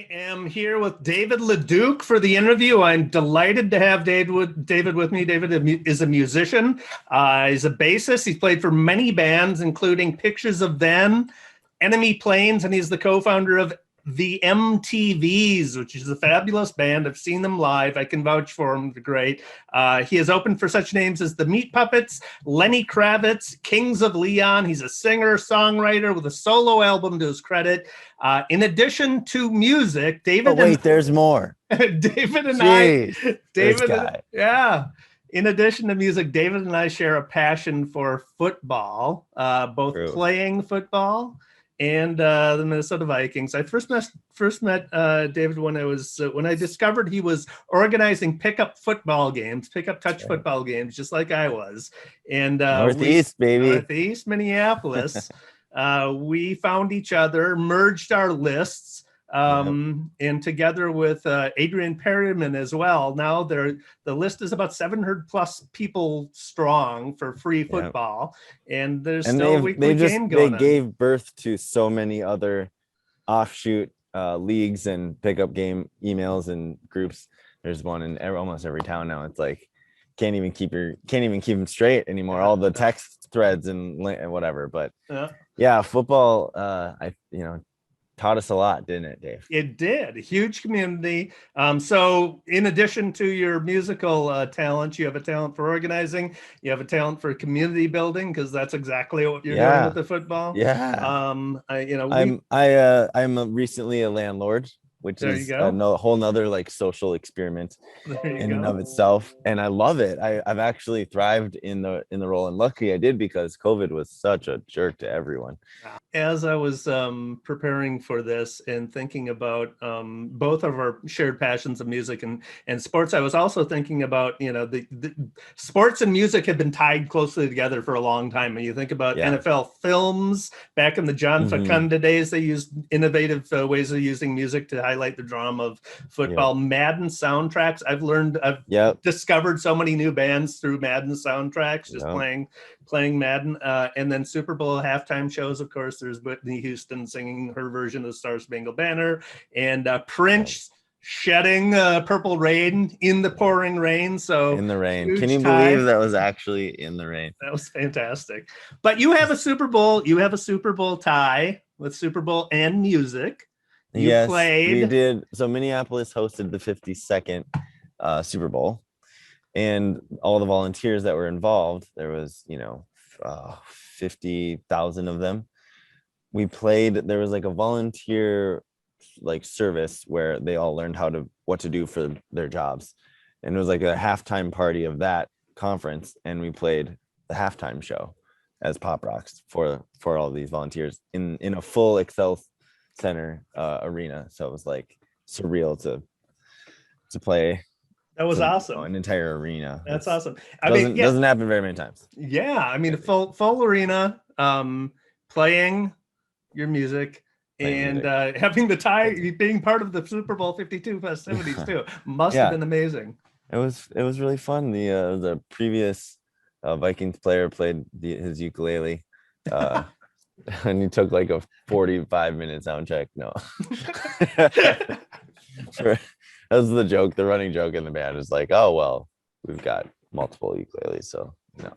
I am here with David LeDuc for the interview. I'm delighted to have David with me. David is a musician. He's a bassist. He's played for many bands, including Pictures of Then, Enemy Planes, and he's the co-founder of the MTVs, which is a fabulous band. I've seen them live. I can vouch for them. They're great. He has opened for such names as the Meat Puppets, Lenny Kravitz, Kings of Leon. He's a singer, songwriter with a solo album to his credit. In addition to music, David. Oh wait, there's more. David and Jeez, David. Yeah. In addition to music, David and I share a passion for football, both True. playing football and the Minnesota Vikings. I first met David when I discovered he was organizing pickup touch football games, just like I was. And Northeast, baby. Northeast Minneapolis. We found each other, merged our lists, and together with Adrian Perryman as well. Now the list is about 700 plus people strong for free football, and there's still a weekly game going on. They gave birth to so many other offshoot leagues and pickup game emails and groups. There's one in almost every town now. It's like can't even keep them straight anymore. All the text threads and whatever. But yeah, football. Taught us a lot, didn't it, Dave? It did. A huge community. So in addition to your musical talent, you have a talent for organizing. You have a talent for community building, because that's exactly what you're doing with the football. Yeah. I'm recently a landlord, which is a whole nother like social experiment in and of itself. And I love it. I've actually thrived in the role, and lucky I did, because COVID was such a jerk to everyone. As I was preparing for this and thinking about both of our shared passions of music and sports, I was also thinking about, the sports and music have been tied closely together for a long time. And you think about NFL films back in the John Facunda days, they used innovative ways of using music to highlight the drama of football. Madden soundtracks. I've discovered so many new bands through Madden soundtracks, just playing Madden. And then Super Bowl halftime shows, of course, there's Whitney Houston singing her version of the Star Spangled Banner, and Prince shedding Purple Rain in the pouring rain. So in the rain. Can you believe that was actually in the rain? That was fantastic. But you have a Super Bowl tie with Super Bowl and music. Yes, we did. So Minneapolis hosted the 52nd Super Bowl, and all the volunteers that were involved, there was 50,000 of them. We played. There was like a volunteer service where they all learned what to do for their jobs, and it was like a halftime party of that conference, and we played the halftime show as Pop Rocks for all these volunteers in a full Excel Center arena. So it was like surreal to play. That was awesome. An entire arena. That's awesome. Doesn't happen very many times. Yeah, I mean, a full arena, playing your music and having the tie, being part of the Super Bowl 52 festivities too. Must have been amazing. It was really fun. The previous Vikings player played his ukulele. And he took like a 45-minute sound check. No. That was the joke. The running joke in the band is like, oh, well, we've got multiple ukuleles, so no.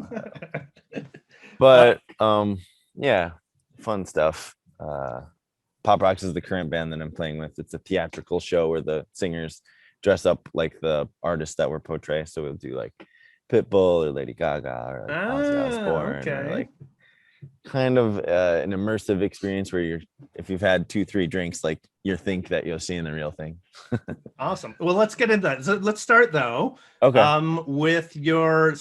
But fun stuff. Pop Rocks is the current band that I'm playing with. It's a theatrical show where the singers dress up like the artists that were portrayed. So we'll do like Pitbull or Lady Gaga or like Ozzy Osbourne or like kind of an immersive experience where if you've had 2-3 drinks, like you think that you're seeing the real thing. Awesome. Well, let's get into that. So let's start though. With your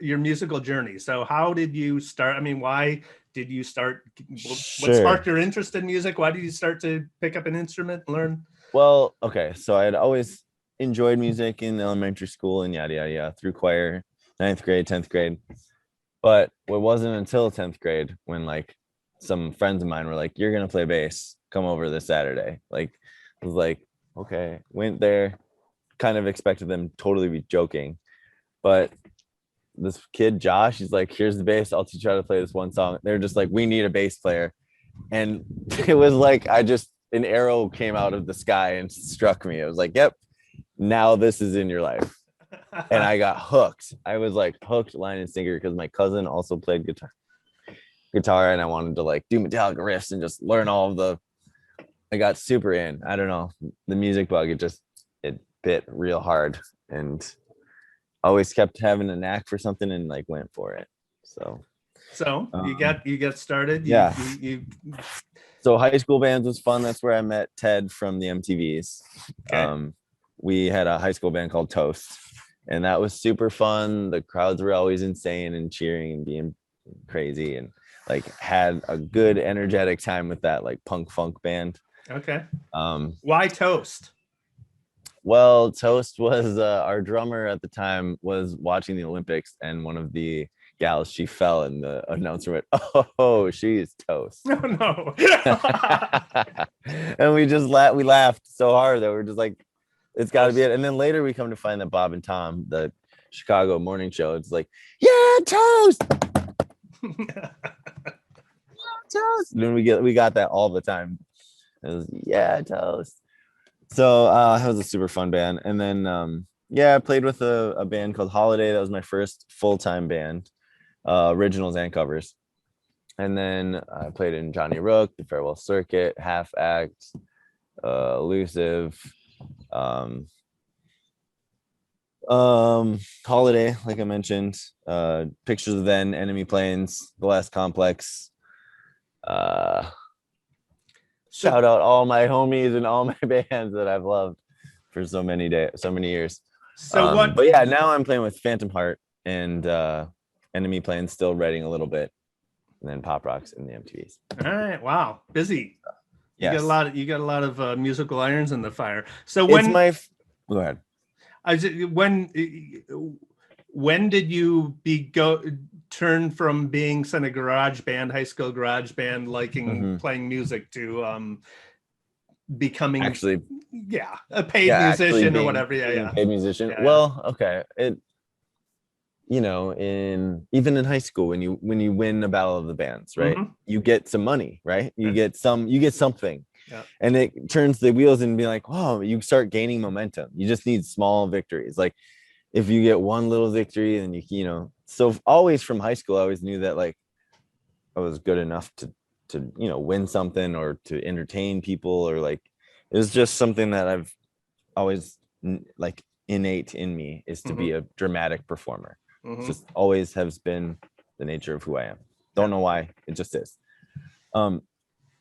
your musical journey. So how did you start? I mean, why did you start? What sparked your interest in music? Why did you start to pick up an instrument and learn? Well, so I had always enjoyed music in elementary school and yada yada yada, through choir, 9th grade, 10th grade. But it wasn't until 10th grade when like some friends of mine were like, you're going to play bass, come over this Saturday. Like, I was like, okay, went there, kind of expected them totally be joking. But this kid, Josh, he's like, here's the bass. I'll teach you how to play this one song. They're just like, we need a bass player. And it was like, an arrow came out of the sky and struck me. I was like, yep, now this is in your life. And I got hooked. I was like hooked line and sinker because my cousin also played guitar and I wanted to like do Metallica riffs and just learn all of the, I got super in. I don't know, the music bug, it bit real hard and always kept having a knack for something and like went for it. So you got started. You So high school bands was fun. That's where I met Ted from the MTVs. okay. We had a high school band called Toast, and that was super fun. The crowds were always insane and cheering and being crazy, and like had a good energetic time with that like punk funk band. Okay. Why Toast? Well, Toast was our drummer at the time was watching the Olympics, and one of the gals, she fell, and the announcer went, "Oh, she's toast." Oh no. And we laughed so hard that we're just like, it's got to be it. And then later we come to find that Bob and Tom, the Chicago morning show, it's like, yeah, toast. Toast. And then we got that all the time. It was, yeah, toast. So that was a super fun band. And then I played with a band called Holiday. That was my first full-time band, originals and covers. And then I played in Johnny Rook, the Farewell Circuit, Half Act, Elusive, Holiday, like I mentioned, Pictures of Then, Enemy Planes, The Last Complex. Shout out all my homies and all my bands that I've loved for so many years. So but yeah, now I'm playing with Phantom Heart and Enemy Planes, still writing a little bit, and then Pop Rocks and the MTVs. All right, wow, busy. You Yes. got a lot of musical irons in the fire. So go ahead. When did you turn from being in a garage band, high school garage band, liking playing music, to becoming a paid musician or whatever? Paid musician. Yeah. Well, okay. Even in high school, when you win a battle of the bands, right? You get some money, right? You get something. Yeah. And it turns the wheels and be like, oh, you start gaining momentum. You just need small victories. Like if you get one little victory, and so always from high school, I always knew that like I was good enough to win something or to entertain people, or like it was just something that I've always like innate in me, is to be a dramatic performer. It just always has been the nature of who I am. Don't know why, it just is.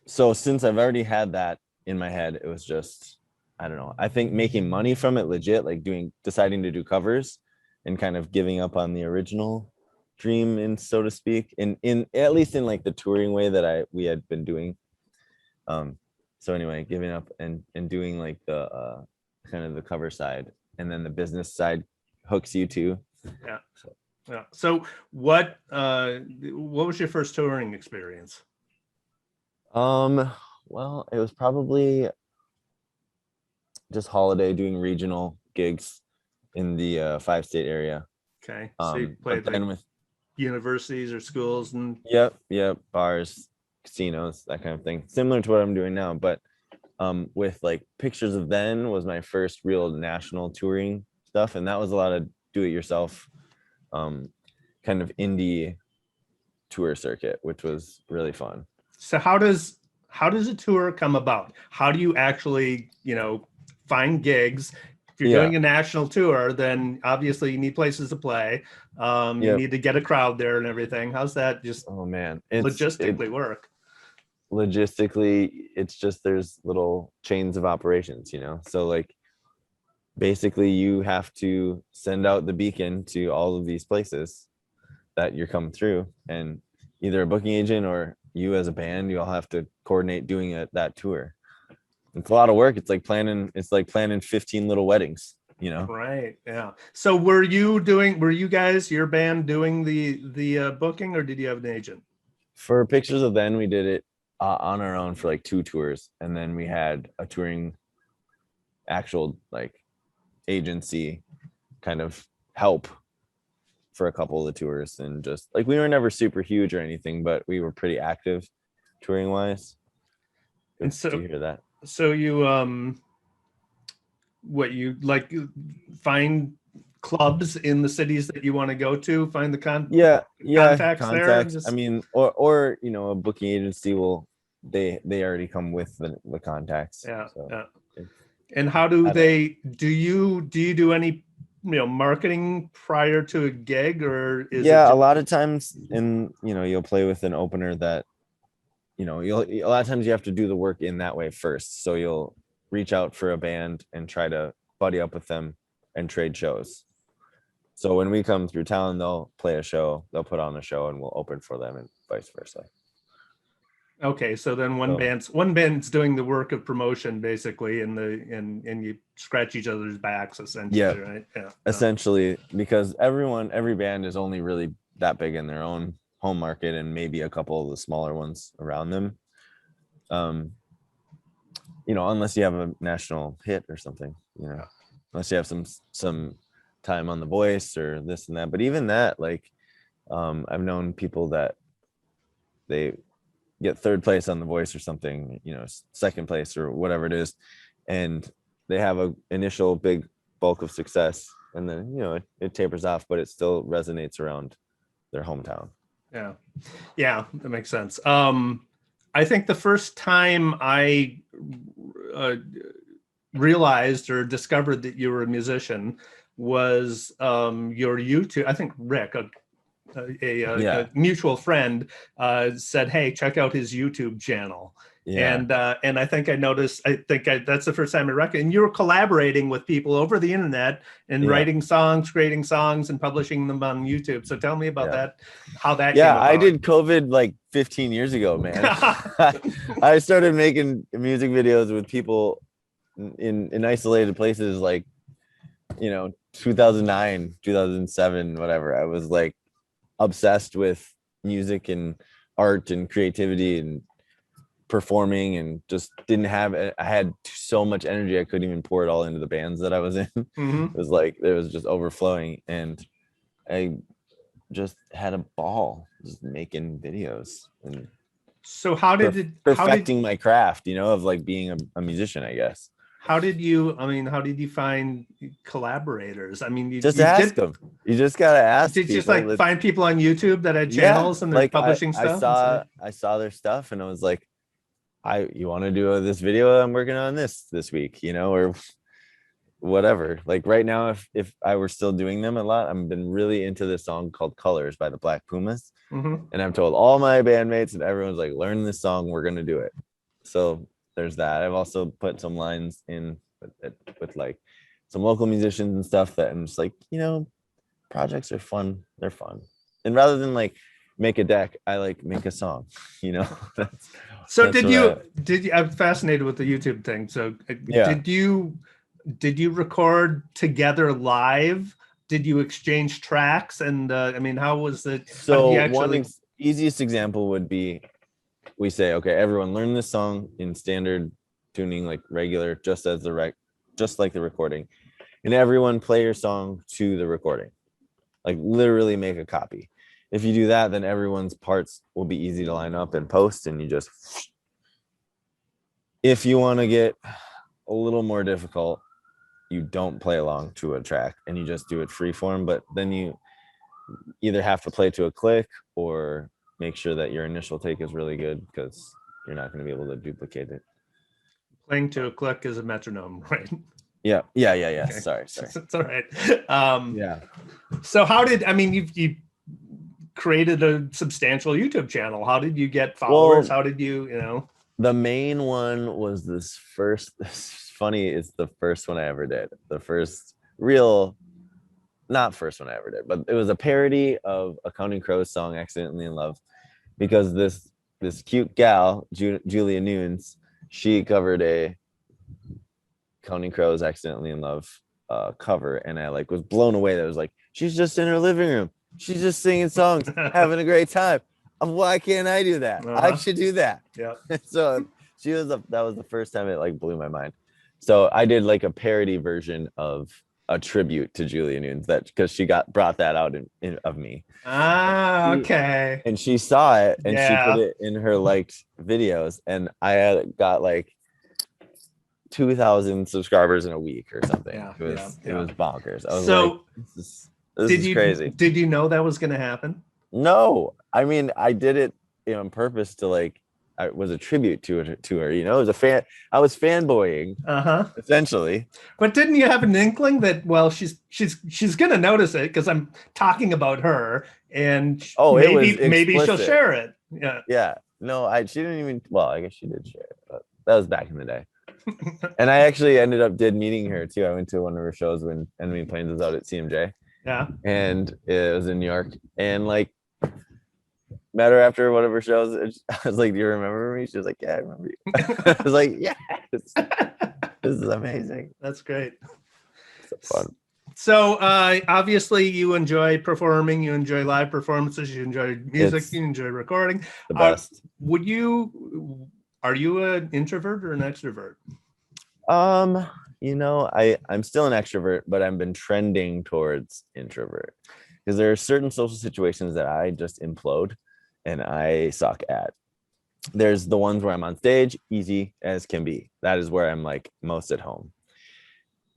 So since I've already had that in my head, it was just, I don't know. I think making money from it legit, like deciding to do covers and kind of giving up on the original dream, and so to speak, in at least in like the touring way that we had been doing. So anyway, giving up and doing like the kind of the cover side, and then the business side hooks you too. Yeah. So what was your first touring experience? Well, it was probably just Holiday, doing regional gigs in the 5-state area. Okay. So you played like with universities or schools and yep, bars, casinos, that kind of thing. Similar to what I'm doing now, but with like Pictures of Then was my first real national touring stuff, and that was a lot of do-it-yourself kind of indie tour circuit, which was really fun. So how does a tour come about? How do you actually, find gigs? If you're doing a national tour, then obviously you need places to play. You need to get a crowd there and everything. How's that just logistically work? Logistically, it's just there's little chains of operations, so like basically you have to send out the beacon to all of these places that you're coming through, and either a booking agent or you as a band, you all have to coordinate doing that tour. It's a lot of work. It's like planning 15 little weddings, Right. Yeah. So were you guys, your band, doing the booking, or did you have an agent? For Pictures of Then, we did it on our own for like 2 tours, and then we had a touring actual like agency kind of help for a couple of the tours, and just like we were never super huge or anything, but we were pretty active touring wise. And so to hear that. So you what you like find clubs in the cities that you want to go to, find the contacts there, and contacts. I just mean, or you know, a booking agency will they already come with the contacts. yeah, So yeah. it's And how do I don't know. they do you do any marketing prior to a gig, or is it Yeah, a just lot of times, and you know, you'll play with an opener that you know you'll a lot of times you have to do the work in that way first. So you'll reach out for a band and try to buddy up with them and trade shows. So when we come through town, they'll play a show, they'll put on a show, and we'll open for them, and vice versa. okay? So then So one band's doing the work of promotion basically, and you scratch each other's backs yeah, essentially, right? Yeah. essentially, because every band is only really that big in their own home market, and maybe a couple of the smaller ones around them. Um, you know, unless you have a national hit or something, you know, unless you have some time on The Voice or this and that. But even that, like, I've known people that they get third place on The Voice or something, you know, second place or whatever it is, and they have a initial big bulk of success, and then you know it tapers off, but it still resonates around their hometown. Yeah. Yeah, that makes sense. I think the first time I uh, realized or discovered that you were a musician was your YouTube. I think Rick, Yeah, a mutual friend, said, "Hey, check out his YouTube channel." yeah, And I think I noticed. That's the first time I reckoned. And you were collaborating with people over the internet and yeah, writing songs, creating songs, and publishing them on YouTube. So tell me about yeah. that. How that came Yeah, I about. did COVID like 15 years ago, man. I started making music videos with people in isolated places like, you know, 2009, 2007, whatever. I was like obsessed with music and art and creativity and performing, and just didn't have it. I had so much energy I couldn't even pour it all into the bands that I was in. It Mm-hmm. was like it was just overflowing, and I just had a ball just making videos and So how did perfecting my craft, you know, of like being a musician, I guess. how did you find collaborators? I mean, Just ask them. You just gotta ask did you just people. like find people on YouTube that had Yeah, channels and they're like publishing I stuff and saw say, I saw their stuff, and I was like, you want to do this video? I'm working on this week, you know, or whatever. Like right now, if I were still doing them a lot, I've been really into this song called Colors by the Black Pumas. mm-hmm. And I've told all my bandmates, and everyone's like, learn this song, we're gonna do it. So there's that. I've also put some lines in with like some local musicians and stuff that I'm just like, you know, projects are fun. They're fun. And rather than like make a deck, I like make a song, you know. So That's what I, did you I'm fascinated with the YouTube thing. So yeah. did you record together live? Did you exchange tracks? And I mean, how did you So actually easiest example would be, we say, okay, everyone learn this song in standard tuning, like regular, just like the recording, and everyone play your song to the recording, like literally make a copy. If you do that, then everyone's parts will be easy to line up and post, and you just, if you want to get a little more difficult, you don't play along to a track and you just do it free form, but then you either have to play to a click or make sure that your initial take is really good, because you're not going to be able to duplicate it. playing to a click is a metronome, right? Yeah. Okay. Sorry. It's all right. Yeah. So you created a substantial YouTube channel. How did you get followers? Well, How did you? the main one was this funny, it's the first one I ever did. The first real, not first one I ever did, but it was a parody of a Counting Crows song, Accidentally in Love, because this cute gal, Julia Nunes, she covered a Counting Crows Accidentally in Love cover, and I like was blown away. That was like, she's just in her living room, she's just singing songs, having a great time. Why can't I do that? I should do that. Yeah. So that was the first time it like blew my mind. So I did like a parody version of a tribute to Julia Nunes, that because she brought that out of me. Okay. And she saw it, and she Yeah. put it in her liked videos, and I got like 2,000 subscribers in a week or something. Yeah, It was bonkers. I was So like, this is crazy. Did you know that was going to happen? No, I mean, I did it on purpose to like, I was a tribute to her, you know, as a fan. I was fanboying essentially. But didn't you have an inkling that, well, she's going to notice it because I'm talking about her, and maybe she'll share it. Yeah. Yeah. No, she didn't even, well, I guess she did share it, but that was back in the day. And I actually ended up meeting her too. I went to one of her shows when Enemy Planes was out at CMJ. Yeah. And it was in New York. And like, met her after one of her shows. I was like, "Do you remember me?" She was like, "Yeah, I remember you." I was like, "Yes, this is amazing." That's great. So fun. So obviously you enjoy performing, you enjoy live performances, you enjoy music, you enjoy recording. The best. Are you an introvert or an extrovert? You know, I'm still an extrovert, but I've been trending towards introvert because there are certain social situations that I just implode and I suck at. There's the ones where I'm on stage, easy as can be. That is where I'm like most at home.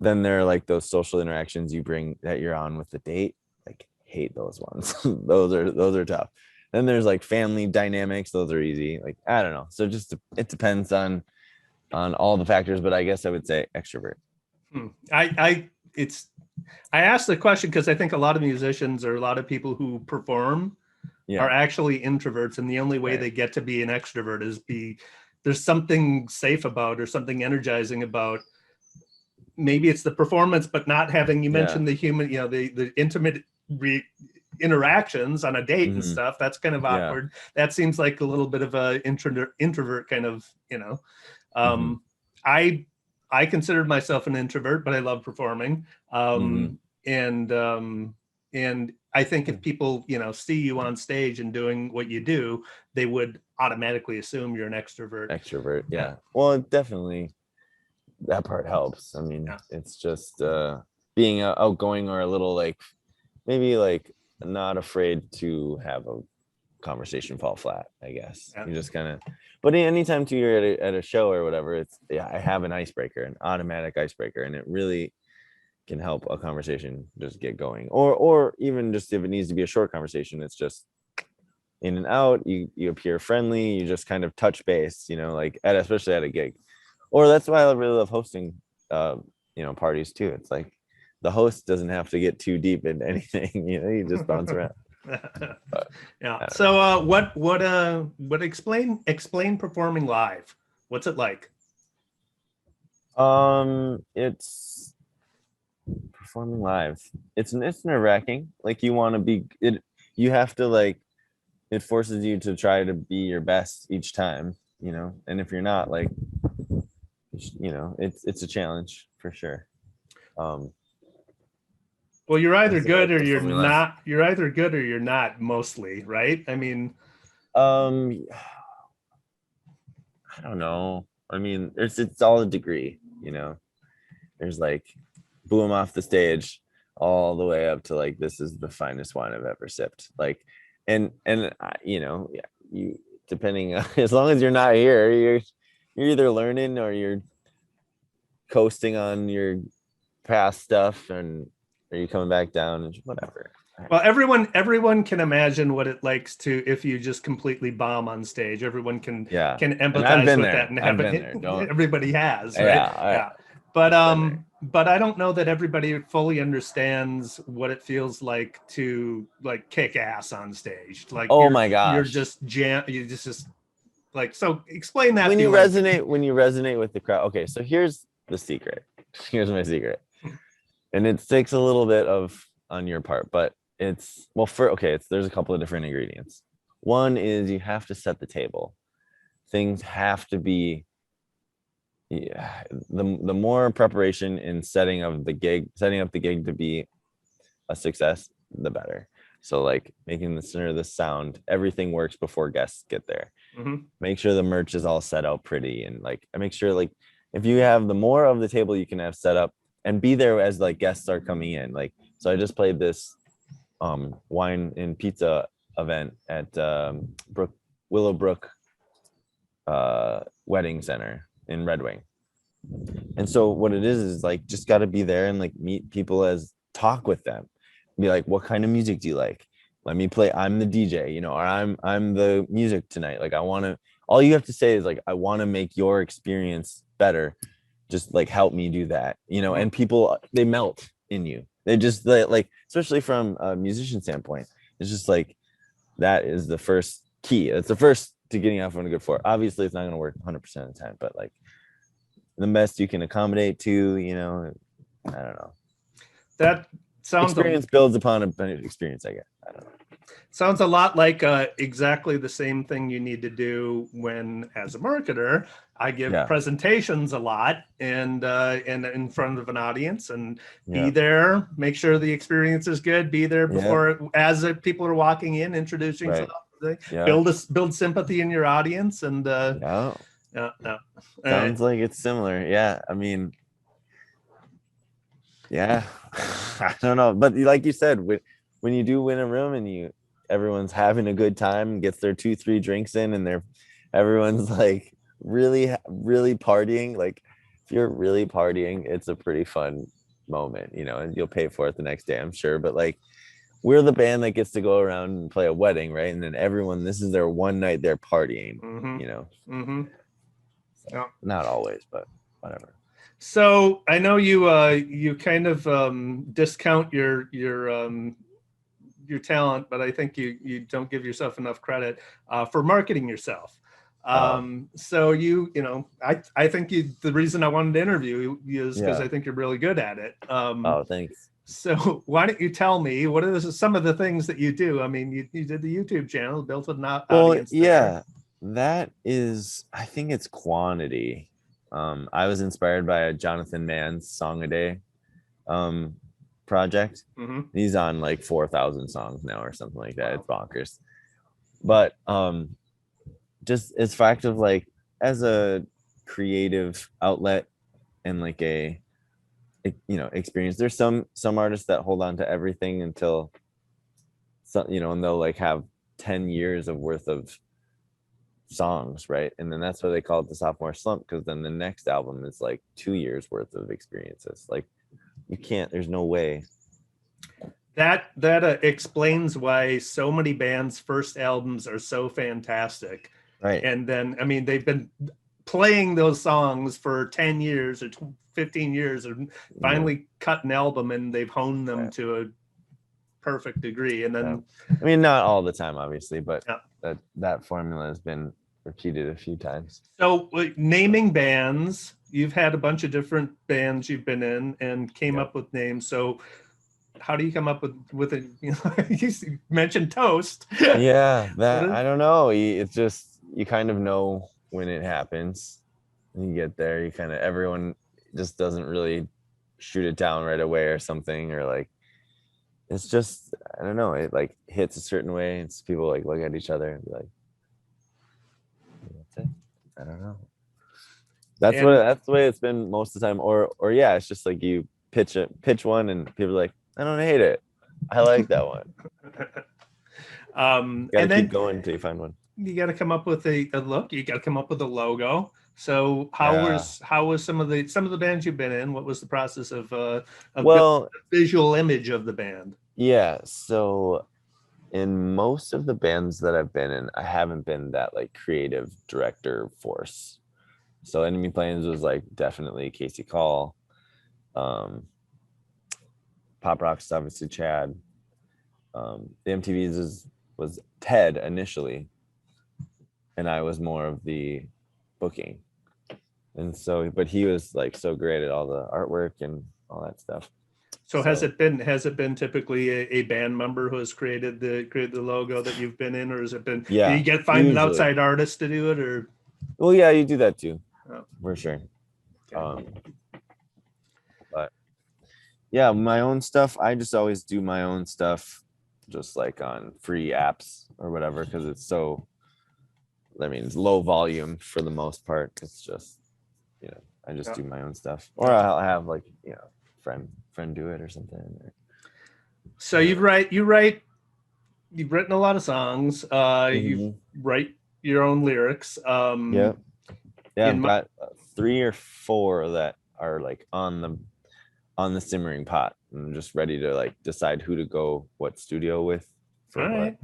Then there are like those social interactions you bring that you're on with the date. Like, hate those ones. those are tough. Then there's like family dynamics. Those are easy. Like, I don't know. So just it depends on all the factors, but I guess I would say extrovert. I asked the question because I think a lot of musicians or a lot of people who perform are actually introverts, and the only way they get to be an extrovert is there's something safe about or something energizing about. Maybe it's the performance, but not having, you mentioned the human, you know, the intimate interactions on a date and stuff. That's kind of awkward. That seems like a little bit of a introvert kind of, you know. I considered myself an introvert, but I love performing. And I think if people, you know, see you on stage and doing what you do, they would automatically assume you're an extrovert. Extrovert, yeah. Well, definitely that part helps. I mean, it's just being outgoing or a little like, maybe like not afraid to have a conversation fall flat, I guess. You just kind of, but anytime too you're at a show or whatever, I have an icebreaker, an automatic icebreaker, and it really can help a conversation just get going, or even just if it needs to be a short conversation, it's just in and out. You appear friendly, you just kind of touch base, you know, like especially at a gig. Or that's why I really love hosting you know, parties too. It's like the host doesn't have to get too deep into anything, you know, you just bounce around. Yeah. So what explain performing live. What's it like? It's performing live. It's nerve-wracking. Like you want to be it, you have to like, it forces you to try to be your best each time, you know, and if you're not, like, you know, it's a challenge for sure. Well, you're either good or you're not. You're either good or you're not, mostly, right? I mean, I don't know. I mean, it's all a degree, you know. There's like boom off the stage all the way up to like, this is the finest wine I've ever sipped. Like, and you know, you depending on, as long as you're not here, you're either learning or you're coasting on your past stuff, and are you coming back down and whatever. Well, everyone can imagine what it likes to, if you just completely bomb on stage. Everyone can empathize with that and have it. Everybody has, right? But I don't know that everybody fully understands what it feels like to like kick ass on stage. Like, my gosh, you're just you just like, so explain that when you resonate with the crowd. Okay, so here's the secret. Here's my secret. And it takes a little bit on your part, but there's a couple of different ingredients. One is you have to set the table. Things have to be, the more preparation in setting up the gig to be a success, the better. So like making the center of the sound, everything works before guests get there. Make sure the merch is all set out pretty, and like I make sure, like, if you have the more of the table you can have set up, and be there as like guests are coming in. Like, so I just played this wine and pizza event at Willowbrook Wedding Center in Red Wing. And so what it is like just got to be there and like meet people, as talk with them, be like, what kind of music do you like? Let me play. I'm the DJ, you know, or I'm the music tonight. Like I want to, all you have to say is like, I want to make your experience better. Just like help me do that, you know. And people, they melt in you. They like, especially from a musician standpoint, it's just like, that is the first key. That's the first to getting off on a good floor. Obviously it's not going to work 100% of the time, but like the best you can accommodate to, you know, I don't know. That sounds Experience builds upon a experience, I guess. I don't know. Sounds a lot like exactly the same thing you need to do when, as a marketer, I give presentations a lot and in front of an audience, and be there, make sure the experience is good, be there before as people are walking in, introducing yourself, build sympathy in your audience, and sounds like it's similar. Yeah, I mean, yeah, I don't know, but like you said, when you do win a room and everyone's having a good time, gets their 2-3 drinks in, and everyone's like really partying. Like if you're really partying, it's a pretty fun moment, you know, and you'll pay for it the next day, I'm sure. But like, we're the band that gets to go around and play a wedding, right? And then everyone, this is their one night they're partying, you know. So, not always, but whatever. So I know you kind of discount your talent, but I think you don't give yourself enough credit for marketing yourself. So you know, I think the reason I wanted to interview you is because I think you're really good at it. Oh, thanks. So why don't you tell me what are some of the things that you do? I mean, you did the YouTube channel, built an audience. Yeah, that is, I think it's quantity. I was inspired by a Jonathan Mann's Song a Day project. He's on like 4,000 songs now or something like that. Wow. It's bonkers. But just it's fact of like, as a creative outlet and like a, you know, experience, there's some artists that hold on to everything until you know, and they'll like have 10 years of worth of songs, right? And then that's why they call it the sophomore slump, because then the next album is like 2 years worth of experiences. Like you can't, there's no way. That explains why so many bands' first albums are so fantastic, right? And then, I mean, they've been playing those songs for 10 years or 15 years, and finally cut an album, and they've honed them to a perfect degree. And then, I mean, not all the time, obviously, but that formula has been repeated a few times. So naming bands, you've had a bunch of different bands you've been in and came up with names. So how do you come up with it? You know, you mentioned Toast. Yeah, that I don't know. It's just, you kind of know when it happens. You get there, you kind of, everyone just doesn't really shoot it down right away or something, or like, it's just, I don't know, it like hits a certain way. It's people like look at each other and be like, that's it. I don't know. That's the way it's been most of the time. Or yeah, it's just like you pitch one and people are like, I don't hate it. I like that one. And then keep going until you find one. You got to come up with a look. You got to come up with a logo. So how was some of the bands you've been in? What was the process of the visual image of the band? Yeah, so in most of the bands that I've been in, I haven't been that like creative director force. So Enemy Planes was like definitely Casey Call. Pop Rocks, obviously Chad. The MTVs was Ted initially, and I was more of the booking. And so, but he was like so great at all the artwork and all that stuff. So has it been typically a band member who has created the logo that you've been in, or has it been? Do you find an outside artist to do it, or? Well, yeah, you do that too, for sure. Okay. But yeah, my own stuff. I just always do my own stuff, just like on free apps or whatever, because it's so. I mean, it's low volume for the most part. It's just, you know, I just do my own stuff, or I'll have like, you know, friend do it or something. So you've written a lot of songs. You write your own lyrics. Yeah, I've got 3 or 4 that are like on the simmering pot. I'm just ready to like decide who to go what studio with for all what. right,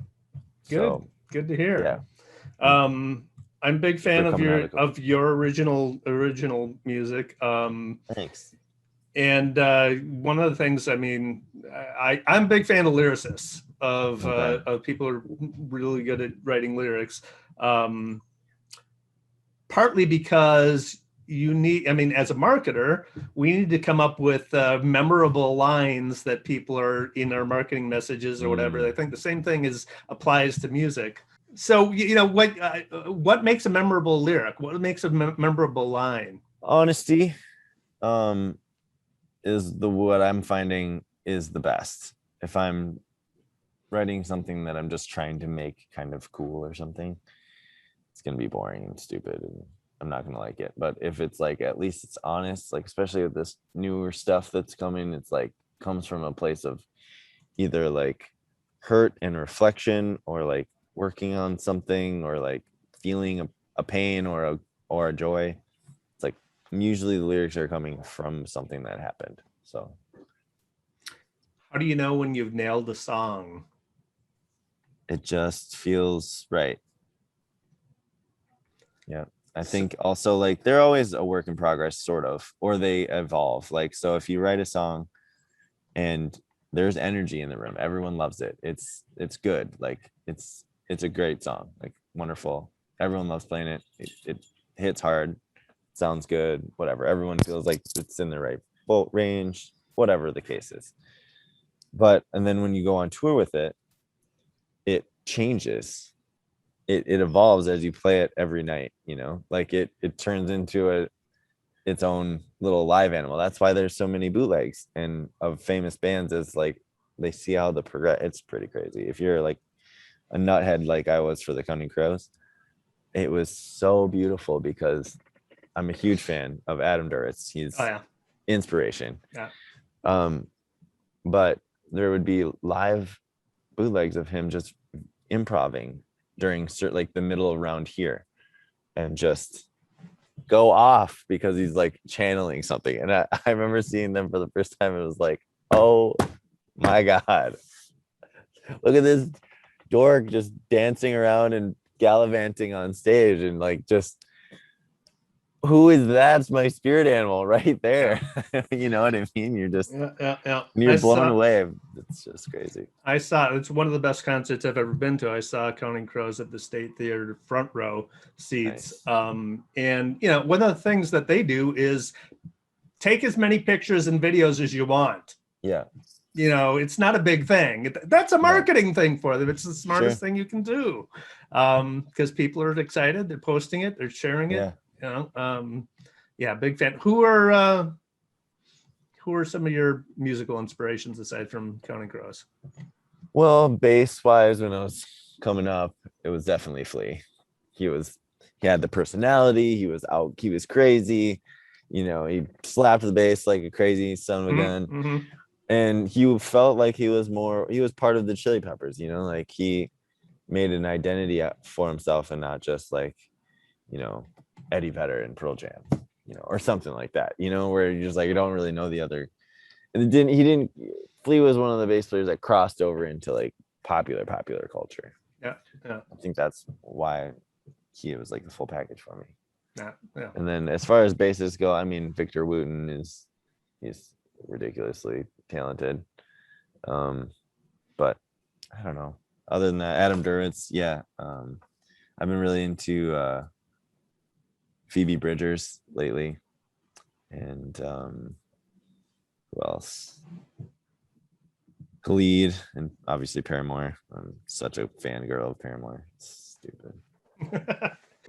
good, So good to hear. yeah, I'm a big fan they're of coming out your original music. Thanks. And one of the things, I mean, I'm a big fan of lyricists, Okay. of people who are really good at writing lyrics. Um, Partly because you need, I mean, as a marketer, we need to come up with memorable lines that people are in our marketing messages or whatever. I think the same thing applies to music. So, you know, what makes a memorable lyric? What makes a memorable line? Honesty is what I'm finding is the best. If I'm writing something that I'm just trying to make kind of cool or something, it's going to be boring and stupid and I'm not going to like it. But if it's like, at least it's honest, like especially with this newer stuff that's coming, it's like comes from a place of either like hurt and reflection or like working on something or like feeling a pain or a joy. It's like usually the lyrics are coming from something that happened. So How do you know when you've nailed a song? it just feels right. Yeah. I think also like they're always a work in progress, sort of, or they evolve. Like, so if you write a song and there's energy in the room, everyone loves it. It's good. Like it's a great song, like wonderful. Everyone loves playing it. It hits hard, sounds good, whatever. Everyone feels like it's in the right boat range, whatever the case is. But and then when you go on tour with it, it changes. It evolves as you play it every night, you know, like it turns into its own little live animal. That's why there's so many bootlegs and of famous bands, is like they see how the progress. It's pretty crazy. If you're like a nuthead like I was for the Counting Crows, it was so beautiful because I'm a huge fan of Adam Duritz. He's inspiration. Yeah. But there would be live bootlegs of him just improvising during like the middle around here and just go off because he's like channeling something. And I remember seeing them for the first time. It was like, oh my God, look at this dork just dancing around and gallivanting on stage. And like, just who is that's my spirit animal right there. You know what I mean? You're just you're blown away. It's just crazy. I saw it's one of the best concerts I've ever been to. I saw Counting Crows at the State Theater front row seats. Nice. And you know, one of the things that they do is take as many pictures and videos as you want. Yeah. You know, it's not a big thing. That's a marketing thing for them. It's the smartest thing you can do. Because people are excited, they're posting it, they're sharing it. You know, big fan. Who are some of your musical inspirations aside from Counting Crows? Well, bass wise, when I was coming up, it was definitely Flea. He had the personality, he was crazy, you know, he slapped the bass like a crazy son of a gun. Mm-hmm. And he felt like he was part of the Chili Peppers, you know, like he made an identity for himself and not just like, you know, Eddie Vedder and Pearl Jam, you know, or something like that, you know, where you're just like, you don't really know the other. And Flea was one of the bass players that crossed over into like popular culture. Yeah. I think that's why he was like the full package for me. Yeah. And then as far as bassists go, I mean, Victor Wooten he's ridiculously talented. But I don't know. Other than that, Adam Duritz, I've been really into Phoebe Bridgers lately. And who else? Khalid, and obviously Paramore. I'm such a fangirl of Paramore. It's stupid.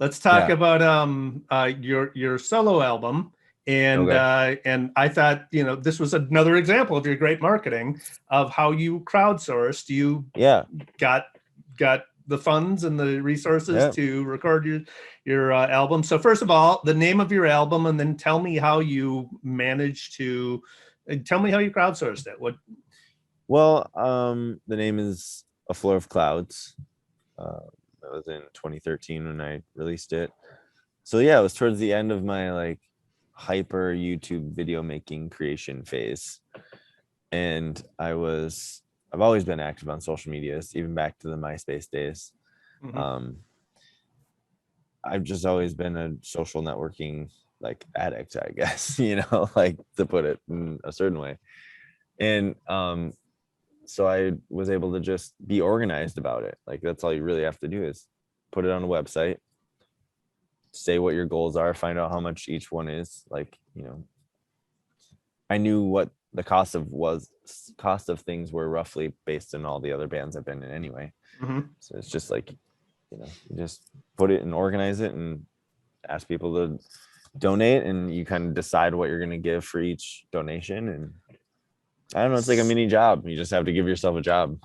Let's talk about your solo album. And and I thought, you know, this was another example of your great marketing of how you crowdsourced. You got the funds and the resources to record your album. So first of all, the name of your album, and then tell me how you managed to tell me how you crowdsourced it. Well, the name is A Floor of Clouds. That was in 2013 when I released it. so yeah, it was towards the end of my like hyper YouTube video making creation phase. And I've always been active on social medias, even back to the MySpace days. Mhm. I've just always been a social networking like addict, I guess, like to put it in a certain way. And so I was able to just be organized about it. Like that's all you really have to do is put it on a website, say what your goals are, find out how much each one is. Like, I knew what the cost of things were roughly based on all the other bands I've been in anyway. Mhm. So it's just like, you just put it and organize it and ask people to donate, and you kind of decide what you're going to give for each donation. And I don't know, it's like a mini job. You just have to give yourself a job.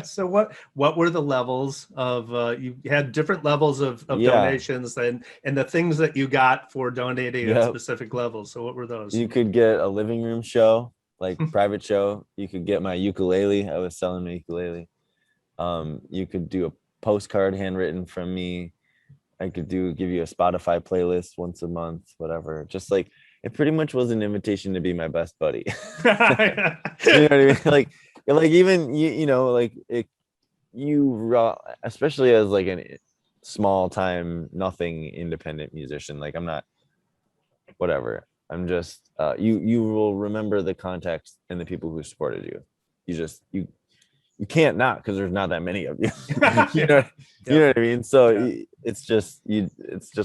So what were the levels of you had different levels of Yeah. donations and the things that you got for donating at Yep. specific levels? So what were those? You could get a living room show, like private show. You could get my ukulele. I was selling my ukulele. You could do a postcard handwritten from me. I could give you a Spotify playlist once a month, whatever. Just like it pretty much was an invitation to be my best buddy. You know what I mean? Like even like especially as like a small time nothing independent musician. Like I'm not whatever. I'm just you will remember the context and the people who supported you. You can't not, because there's not that many of you. you know, you know what I mean? So it's just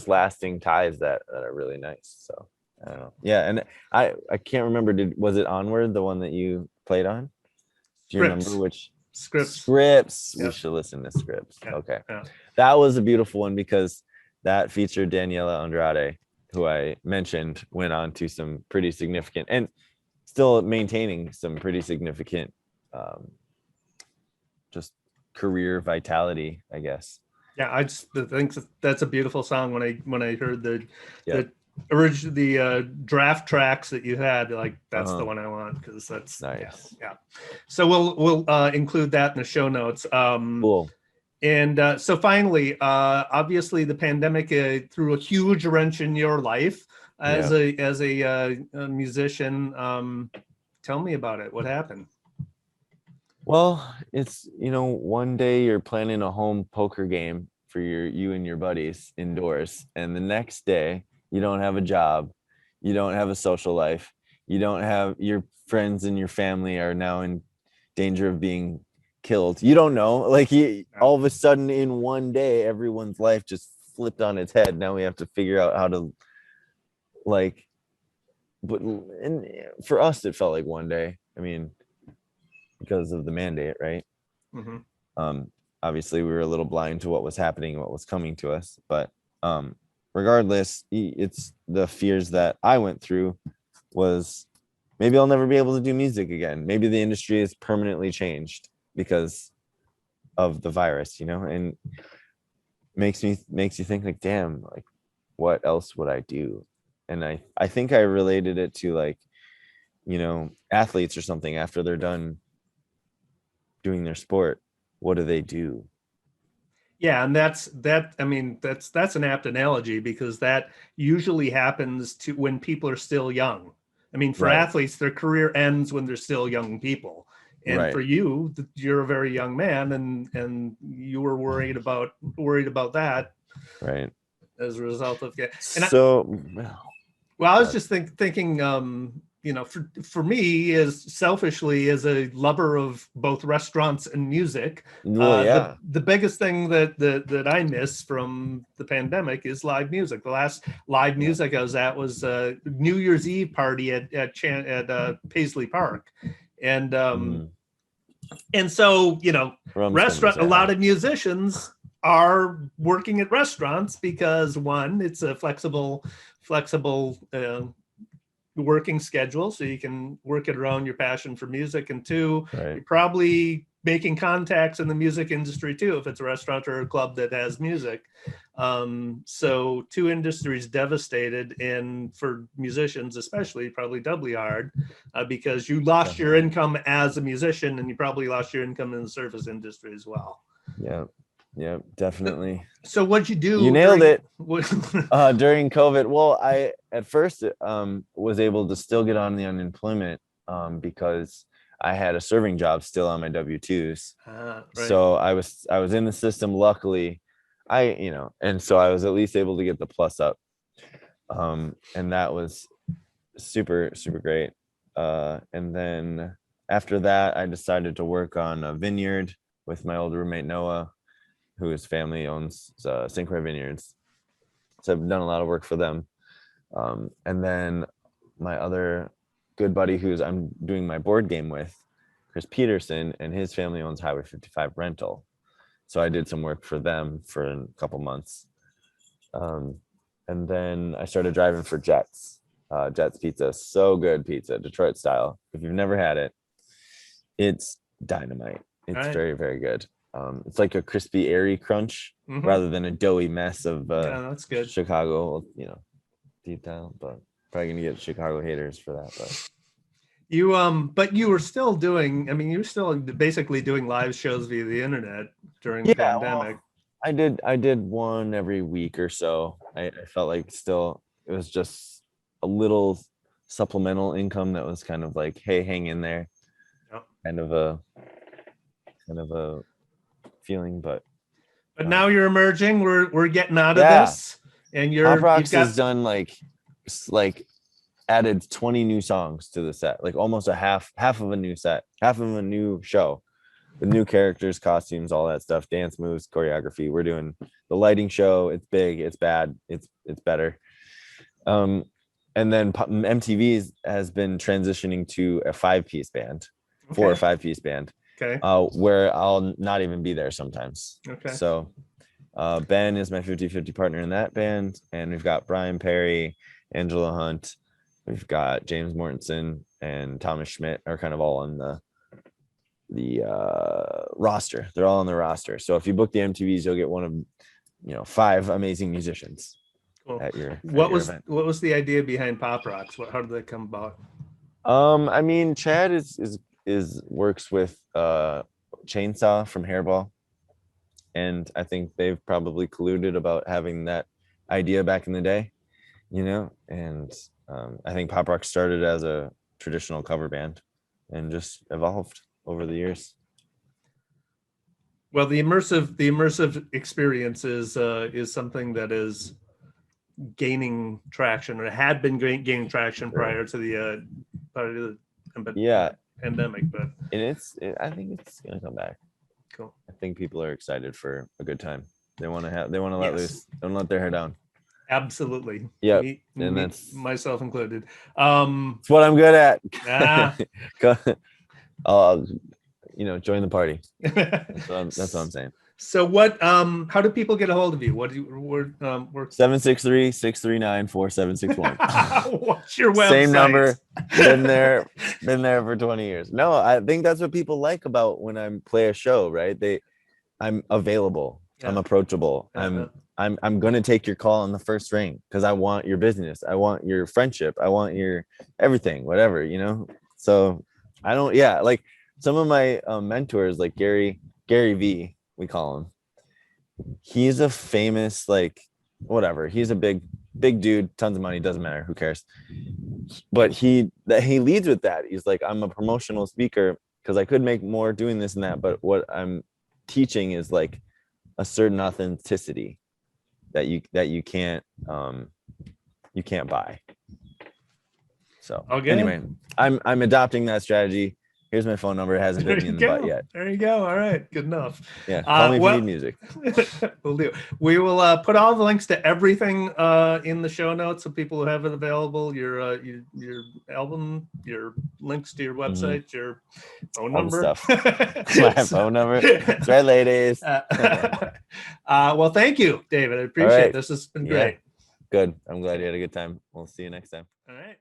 lasting ties that are really nice. So I don't know. Yeah, and I can't remember. Was it Onward, the one that you played on? Do you remember which? Scripts. We should listen to Scripts. Okay, that was a beautiful one because that featured Daniela Andrade, who I mentioned went on to some pretty significant and still maintaining some pretty significant just career vitality, I guess. Yeah, I just think that's a beautiful song. When I heard the original draft tracks that you had, like that's the one I want, because that's nice. Yeah. So we'll include that in the show notes. Cool. And so finally, obviously the pandemic threw a huge wrench in your life as a musician. Tell me about it. What happened? Well, it's, one day you're planning a home poker game for you and your buddies indoors, and the next day you don't have a job, you don't have a social life, you don't have your friends and your family are now in danger of being killed. You don't know, like all of a sudden in one day everyone's life just flipped on its head. Now we have to figure out how to and for us it felt like one day. I mean, because of the mandate, right? Mm-hmm. Obviously we were a little blind to what was happening and what was coming to us, but regardless, it's the fears that I went through was maybe I'll never be able to do music again. Maybe the industry is permanently changed because of the virus, and makes you think like, damn, like what else would I do? And I think I related it to like, athletes or something. After they're done doing their sport, what do they do? Yeah, and that's an apt analogy, because that usually happens to when people are still young. I mean, for athletes, their career ends when they're still young people. And for you, you're a very young man, and you were worried about that, right? As a result of I was just thinking, for me, as selfishly as a lover of both restaurants and music, the biggest thing that I miss from the pandemic is live music. The last live music I was at was a New Year's Eve party at Paisley Park, and so a lot of musicians are working at restaurants because, one, it's a flexible working schedule, so you can work it around your passion for music, and two, you're probably making contacts in the music industry too, if it's a restaurant or a club that has music. So two industries devastated, and for musicians especially probably doubly hard, because you lost your income as a musician, and you probably lost your income in the service industry as well. Yep, definitely. So what'd you do? You nailed it. What, During COVID. Well, I at first was able to still get on the unemployment because I had a serving job still on my W-2s. right. So I was in the system. Luckily, and so I was at least able to get the plus up. And that was super, super great. And then after that, I decided to work on a vineyard with my old roommate Noah, whose family owns St. Croix Vineyards. So I've done a lot of work for them. And then my other good buddy, who's I'm doing my board game with, Chris Peterson, and his family owns Highway 55 Rental. So I did some work for them for a couple months. And then I started driving for Jets. Jets Pizza, so good pizza, Detroit style. If you've never had it, it's dynamite. It's very, very good. It's like a crispy, airy crunch rather than a doughy mess of that's good. Chicago, deep down. But probably gonna get Chicago haters for that. But you were still doing. I mean, you were still basically doing live shows via the internet during the pandemic. Well, I did one every week or so. I felt like still it was just a little supplemental income that was kind of like, hey, hang in there. Yep. Kind of a feeling, but now you're emerging. We're getting out of this, and Pop Rocks has done like added 20 new songs to the set, like almost a half of a new set, half of a new show with new characters, costumes, all that stuff, dance moves, choreography. We're doing the lighting show. It's big, it's bad, it's better. And then MTVs has been transitioning to a 5-piece band, 4 or 5-piece band. Okay. Where I'll not even be there sometimes. Okay. So Ben is my 50-50 partner in that band, and we've got Brian Perry, Angela Hunt, we've got James Mortensen, and Thomas Schmidt are kind of all on the roster. They're all on the roster. So if you book the MTVs, you'll get one of 5 amazing musicians. Cool. At your event. What was the idea behind Pop Rocks? How did that come about? I mean, Chad works with Chainsaw from Hairball, and I think they've probably colluded about having that idea back in the day, and I think Pop Rock started as a traditional cover band and just evolved over the years. Well, the immersive experience is something that is gaining traction, or had been gaining traction prior to the pandemic, but I think it's gonna come back. Cool. I think people are excited for a good time. They want to let loose. Don't let their hair down. Absolutely. Yeah, and that's myself included. It's what I'm good at. I'll join the party. That's what I'm saying. So how do people get a hold of you? What do you work? 763-639-4761. What's your website? Same number. Been there for 20 years. No, I think that's what people like about when I play a show, right? I'm available. Yeah. I'm approachable. I'm gonna take your call on the first ring because I want your business. I want your friendship. I want your everything, whatever, So I don't, like some of my mentors, like Gary V, we call him. He's a famous, he's a big dude, tons of money, doesn't matter, who cares. But he leads with that. He's like, I'm a promotional speaker because I could make more doing this and that, but what I'm teaching is like a certain authenticity that you can't buy. So anyway, I'm adopting that strategy. Here's my phone number. It hasn't bit me in the butt yet. There you go. All right. Good enough. Yeah. Call me if you need music. We'll do. We will put all the links to everything in the show notes so people who have it available. Your album, your links to your website, your phone number. Stuff. My phone number. That's right, ladies. Well, thank you, David. I appreciate it. This has been great. Good. I'm glad you had a good time. We'll see you next time. All right.